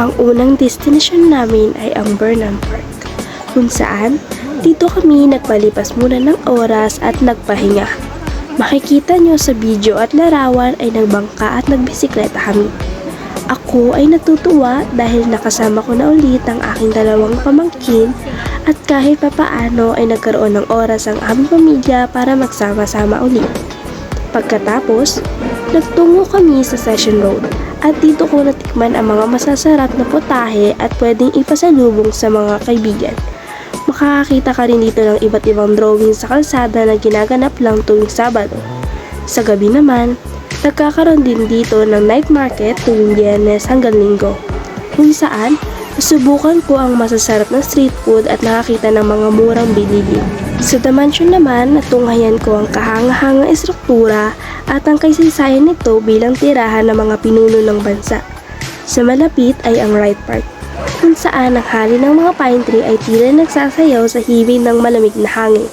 Ang unang destinasyon namin ay ang Burnham Park, kung saan dito kami nagpalipas muna ng oras at nagpahinga. Makikita nyo sa video at larawan ay nagbangka at nagbisikleta kami. Ako ay natutuwa dahil nakasama ko na ulit ang aking dalawang pamangkin at kahit papaano ay nagkaroon ng oras ang aming pamilya para magsama-sama ulit. Pagkatapos, nagtungo kami sa Session Road at dito ko natikman ang mga masasarap na putahe at pwedeng ipasalubong sa mga kaibigan. Makakakita ka rin dito ng iba't ibang drawing sa kalsada na ginaganap lang tuwing Sabado. Sa gabi naman, nagkakaroon din dito ng night market tuwing Biyernes hanggang Linggo, kung saan nasubukan ko ang masasarap na street food at nakakita ng mga murang bilihin. Sa The Mansion naman, natunghayan ko ang kahanga-hangang estruktura at ang kasaysayan nito bilang tirahan ng mga pinuno ng bansa. Sa malapit ay ang Wright Park, kung saan ang hali ng mga pine tree ay tila nagsasayaw sa himig ng malamig na hangin,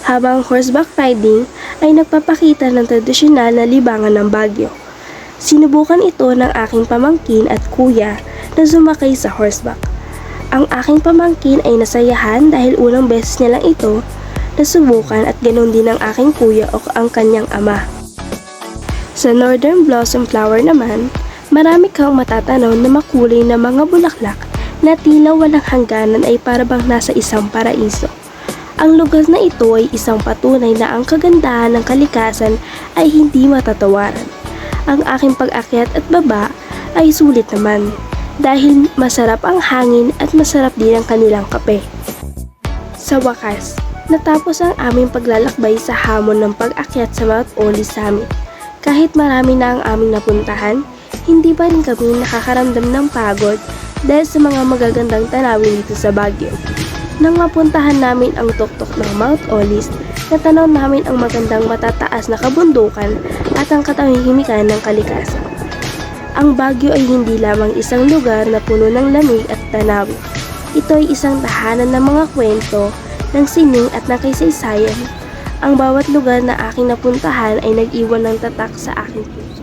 habang horseback riding ay nagpapakita ng tradisyonal na libangan ng Baguio. Sinubukan ito ng aking pamangkin at kuya na sumakay sa horseback. Ang aking pamangkin ay nasayahan dahil unang beses niya lang ito nasubukan at ganoon din ang aking kuya o ang kanyang ama. Sa Northern Blossom Flower naman, marami kang matatanaw na makulay na mga bulaklak na tila walang hangganan ay parabang nasa isang paraiso. Ang lugar na ito ay isang patunay na ang kagandahan ng kalikasan ay hindi matatawaran. Ang aking pag-akyat at baba ay sulit naman dahil masarap ang hangin at masarap din ang kanilang kape. Sa wakas, natapos ang aming paglalakbay sa hamon ng pag-akyat sa Mount Olive Summit. Kahit marami na ang aming napuntahan, hindi pa rin kami nakakaramdam ng pagod dahil sa mga magagandang tanawin dito sa Baguio. Nang mapuntahan namin ang tuktok ng Mount Olive, natanaw namin ang magandang matataas na kabundukan at ang katahimikan ng kalikasan. Ang Baguio ay hindi lamang isang lugar na puno ng lamig at tanawin. Ito ay isang tahanan ng mga kwento, ng sining at ng kasaysayan. Ang bawat lugar na aking napuntahan ay nag-iwan ng tatak sa aking puso.